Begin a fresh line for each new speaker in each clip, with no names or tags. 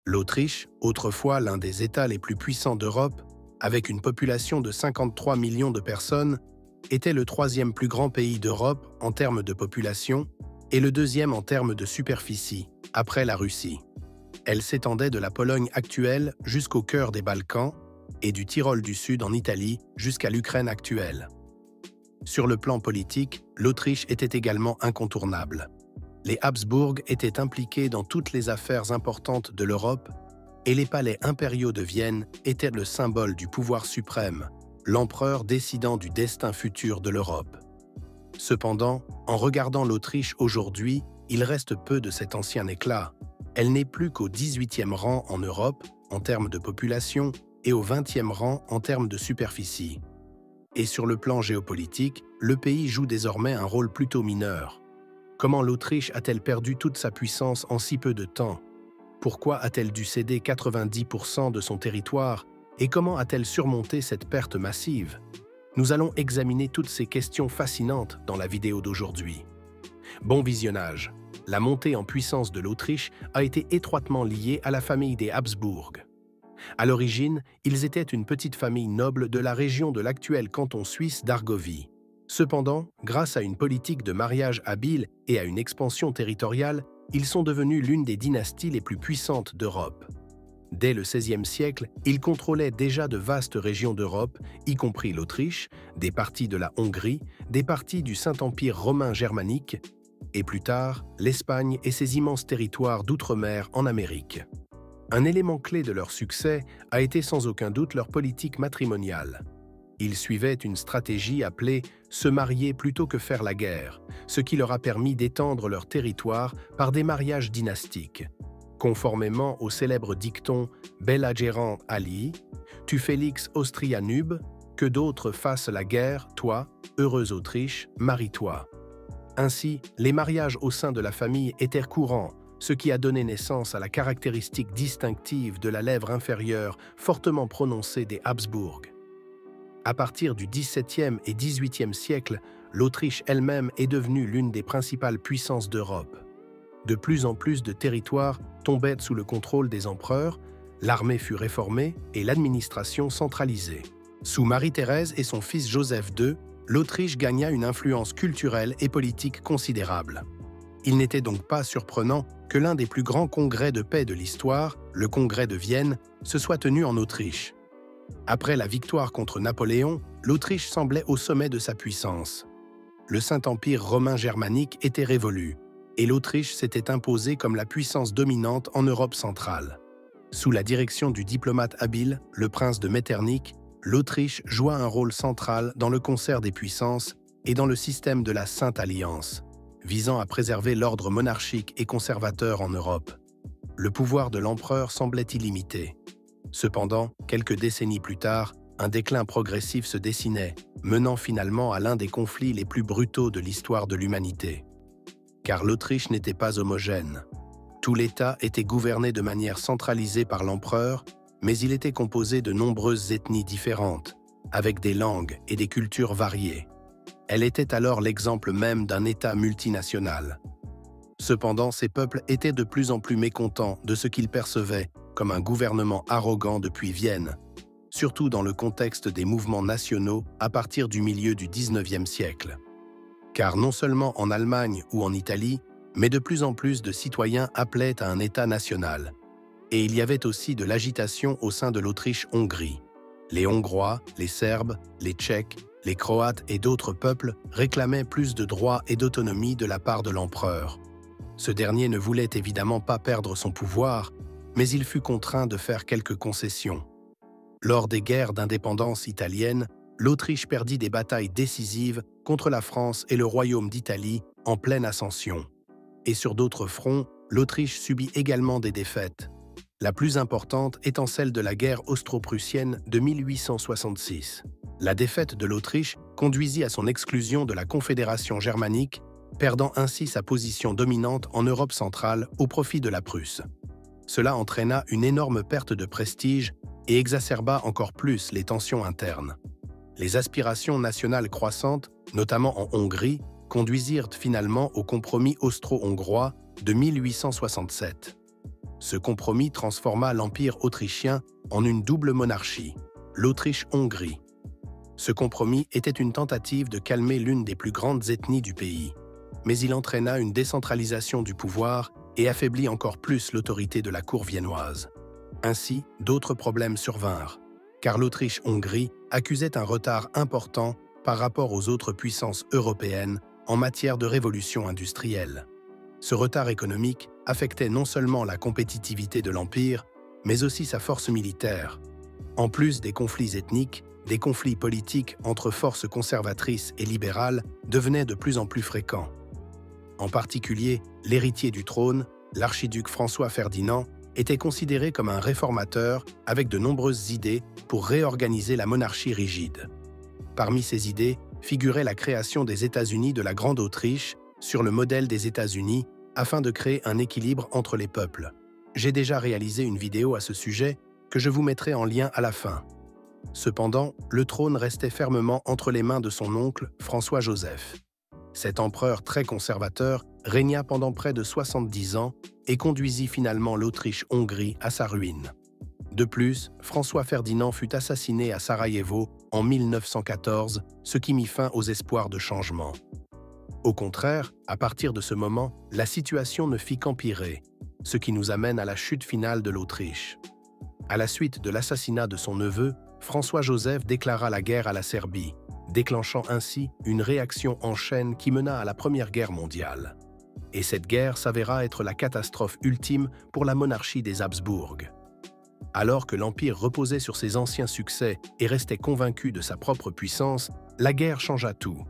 L'Autriche, autrefois l'un des États les plus puissants d'Europe, avec une population de 53 millions de personnes, était le troisième plus grand pays d'Europe en termes de population et le deuxième en termes de superficie, après la Russie. Elle s'étendait de la Pologne actuelle jusqu'au cœur des Balkans et du Tyrol du Sud en Italie jusqu'à l'Ukraine actuelle. Sur le plan politique, l'Autriche était également incontournable. Les Habsbourg étaient impliqués dans toutes les affaires importantes de l'Europe et les palais impériaux de Vienne étaient le symbole du pouvoir suprême, l'empereur décidant du destin futur de l'Europe. Cependant, en regardant l'Autriche aujourd'hui, il reste peu de cet ancien éclat. Elle n'est plus qu'au 18e rang en Europe en termes de population et au 20e rang en termes de superficie. Et sur le plan géopolitique, le pays joue désormais un rôle plutôt mineur. Comment l'Autriche a-t-elle perdu toute sa puissance en si peu de temps? Pourquoi a-t-elle dû céder 90% de son territoire? Et comment a-t-elle surmonté cette perte massive? Nous allons examiner toutes ces questions fascinantes dans la vidéo d'aujourd'hui. Bon visionnage! La montée en puissance de l'Autriche a été étroitement liée à la famille des Habsbourg. À l'origine, ils étaient une petite famille noble de la région de l'actuel canton suisse d'Argovie. Cependant, grâce à une politique de mariage habile et à une expansion territoriale, ils sont devenus l'une des dynasties les plus puissantes d'Europe. Dès le XVIe siècle, ils contrôlaient déjà de vastes régions d'Europe, y compris l'Autriche, des parties de la Hongrie, des parties du Saint-Empire romain germanique, et plus tard, l'Espagne et ses immenses territoires d'outre-mer en Amérique. Un élément clé de leur succès a été sans aucun doute leur politique matrimoniale. Ils suivaient une stratégie appelée « se marier plutôt que faire la guerre », ce qui leur a permis d'étendre leur territoire par des mariages dynastiques. Conformément au célèbre dicton « Bella gerant alii », « Tu félix Austria nub », que d'autres fassent la guerre, toi, heureuse Autriche, marie-toi. Ainsi, les mariages au sein de la famille étaient courants, ce qui a donné naissance à la caractéristique distinctive de la lèvre inférieure fortement prononcée des Habsbourg. À partir du XVIIe et XVIIIe siècle, l'Autriche elle-même est devenue l'une des principales puissances d'Europe. De plus en plus de territoires tombaient sous le contrôle des empereurs, l'armée fut réformée et l'administration centralisée. Sous Marie-Thérèse et son fils Joseph II, l'Autriche gagna une influence culturelle et politique considérable. Il n'était donc pas surprenant que l'un des plus grands congrès de paix de l'histoire, le Congrès de Vienne, se soit tenu en Autriche. Après la victoire contre Napoléon, l'Autriche semblait au sommet de sa puissance. Le Saint-Empire romain germanique était révolu, et l'Autriche s'était imposée comme la puissance dominante en Europe centrale. Sous la direction du diplomate habile, le prince de Metternich, l'Autriche joua un rôle central dans le concert des puissances et dans le système de la Sainte Alliance, visant à préserver l'ordre monarchique et conservateur en Europe. Le pouvoir de l'empereur semblait illimité. Cependant, quelques décennies plus tard, un déclin progressif se dessinait, menant finalement à l'un des conflits les plus brutaux de l'histoire de l'humanité. Car l'Autriche n'était pas homogène. Tout l'État était gouverné de manière centralisée par l'empereur, mais il était composé de nombreuses ethnies différentes, avec des langues et des cultures variées. Elle était alors l'exemple même d'un État multinational. Cependant, ces peuples étaient de plus en plus mécontents de ce qu'ils percevaient comme un gouvernement arrogant depuis Vienne, surtout dans le contexte des mouvements nationaux à partir du milieu du XIXe siècle. Car non seulement en Allemagne ou en Italie, mais de plus en plus de citoyens appelaient à un État national. Et il y avait aussi de l'agitation au sein de l'Autriche-Hongrie. Les Hongrois, les Serbes, les Tchèques, les Croates et d'autres peuples réclamaient plus de droits et d'autonomie de la part de l'empereur. Ce dernier ne voulait évidemment pas perdre son pouvoir, mais il fut contraint de faire quelques concessions. Lors des guerres d'indépendance italiennes, l'Autriche perdit des batailles décisives contre la France et le Royaume d'Italie en pleine ascension. Et sur d'autres fronts, l'Autriche subit également des défaites, la plus importante étant celle de la guerre austro-prussienne de 1866. La défaite de l'Autriche conduisit à son exclusion de la Confédération germanique, perdant ainsi sa position dominante en Europe centrale au profit de la Prusse. Cela entraîna une énorme perte de prestige et exacerba encore plus les tensions internes. Les aspirations nationales croissantes, notamment en Hongrie, conduisirent finalement au compromis austro-hongrois de 1867. Ce compromis transforma l'Empire autrichien en une double monarchie, l'Autriche-Hongrie. Ce compromis était une tentative de calmer l'une des plus grandes ethnies du pays, mais il entraîna une décentralisation du pouvoir et affaiblit encore plus l'autorité de la cour viennoise. Ainsi, d'autres problèmes survinrent, car l'Autriche-Hongrie accusait un retard important par rapport aux autres puissances européennes en matière de révolution industrielle. Ce retard économique affectait non seulement la compétitivité de l'Empire, mais aussi sa force militaire. En plus des conflits ethniques, des conflits politiques entre forces conservatrices et libérales devenaient de plus en plus fréquents. En particulier, l'héritier du trône, l'archiduc François Ferdinand, était considéré comme un réformateur avec de nombreuses idées pour réorganiser la monarchie rigide. Parmi ces idées figurait la création des États-Unis de la Grande Autriche sur le modèle des États-Unis afin de créer un équilibre entre les peuples. J'ai déjà réalisé une vidéo à ce sujet que je vous mettrai en lien à la fin. Cependant, le trône restait fermement entre les mains de son oncle François-Joseph. Cet empereur très conservateur régna pendant près de 70 ans et conduisit finalement l'Autriche-Hongrie à sa ruine. De plus, François Ferdinand fut assassiné à Sarajevo en 1914, ce qui mit fin aux espoirs de changement. Au contraire, à partir de ce moment, la situation ne fit qu'empirer, ce qui nous amène à la chute finale de l'Autriche. À la suite de l'assassinat de son neveu, François-Joseph déclara la guerre à la Serbie, déclenchant ainsi une réaction en chaîne qui mena à la Première Guerre mondiale. Et cette guerre s'avéra être la catastrophe ultime pour la monarchie des Habsbourg. Alors que l'Empire reposait sur ses anciens succès et restait convaincu de sa propre puissance, la guerre changea tout.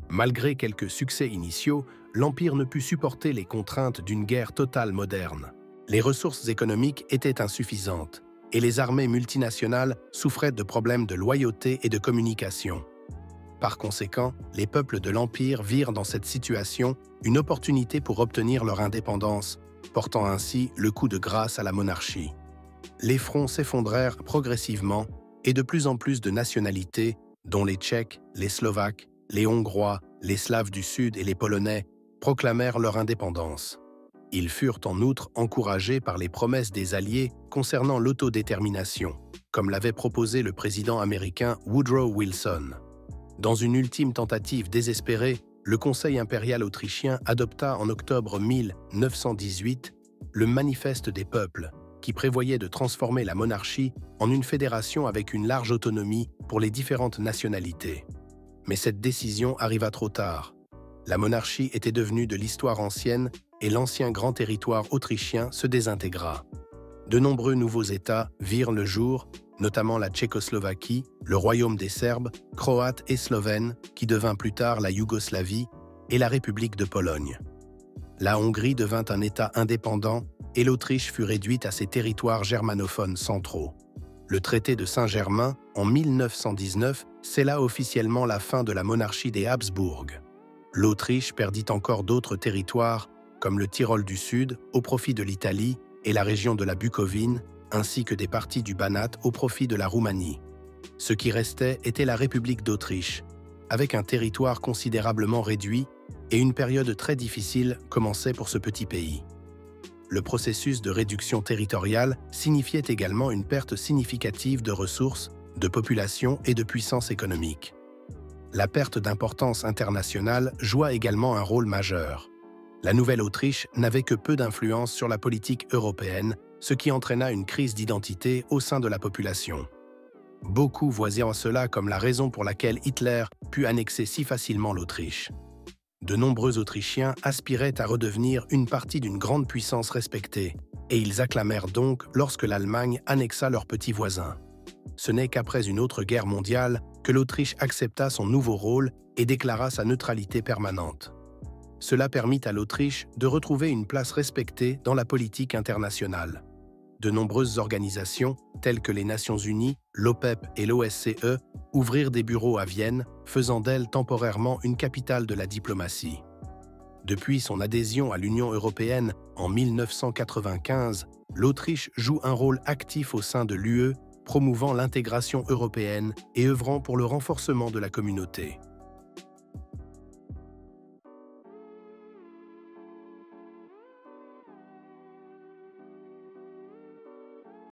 Malgré quelques succès initiaux, l'Empire ne put supporter les contraintes d'une guerre totale moderne. Les ressources économiques étaient insuffisantes, et les armées multinationales souffraient de problèmes de loyauté et de communication. Par conséquent, les peuples de l'Empire virent dans cette situation une opportunité pour obtenir leur indépendance, portant ainsi le coup de grâce à la monarchie. Les fronts s'effondrèrent progressivement et de plus en plus de nationalités, dont les Tchèques, les Slovaques, les Hongrois, les Slaves du Sud et les Polonais, proclamèrent leur indépendance. Ils furent en outre encouragés par les promesses des Alliés concernant l'autodétermination, comme l'avait proposé le président américain Woodrow Wilson. Dans une ultime tentative désespérée, le Conseil impérial autrichien adopta en octobre 1918 le Manifeste des peuples, qui prévoyait de transformer la monarchie en une fédération avec une large autonomie pour les différentes nationalités. Mais cette décision arriva trop tard. La monarchie était devenue de l'histoire ancienne et l'ancien grand territoire autrichien se désintégra. De nombreux nouveaux États virent le jour, notamment la Tchécoslovaquie, le royaume des Serbes, Croates et Slovènes, qui devint plus tard la Yougoslavie, et la République de Pologne. La Hongrie devint un État indépendant et l'Autriche fut réduite à ses territoires germanophones centraux. Le traité de Saint-Germain, en 1919, scella officiellement la fin de la monarchie des Habsbourg. L'Autriche perdit encore d'autres territoires, comme le Tyrol du Sud, au profit de l'Italie, et la région de la Bucovine, ainsi que des parties du Banat au profit de la Roumanie. Ce qui restait était la République d'Autriche, avec un territoire considérablement réduit et une période très difficile commençait pour ce petit pays. Le processus de réduction territoriale signifiait également une perte significative de ressources, de population et de puissance économique. La perte d'importance internationale joua également un rôle majeur. La Nouvelle-Autriche n'avait que peu d'influence sur la politique européenne, ce qui entraîna une crise d'identité au sein de la population. Beaucoup voyaient en cela comme la raison pour laquelle Hitler put annexer si facilement l'Autriche. De nombreux Autrichiens aspiraient à redevenir une partie d'une grande puissance respectée, et ils acclamèrent donc lorsque l'Allemagne annexa leurs petits voisins. Ce n'est qu'après une autre guerre mondiale que l'Autriche accepta son nouveau rôle et déclara sa neutralité permanente. Cela permit à l'Autriche de retrouver une place respectée dans la politique internationale. De nombreuses organisations, telles que les Nations Unies, l'OPEP et l'OSCE, ouvrirent des bureaux à Vienne, faisant d'elle temporairement une capitale de la diplomatie. Depuis son adhésion à l'Union européenne en 1995, l'Autriche joue un rôle actif au sein de l'UE, promouvant l'intégration européenne et œuvrant pour le renforcement de la communauté.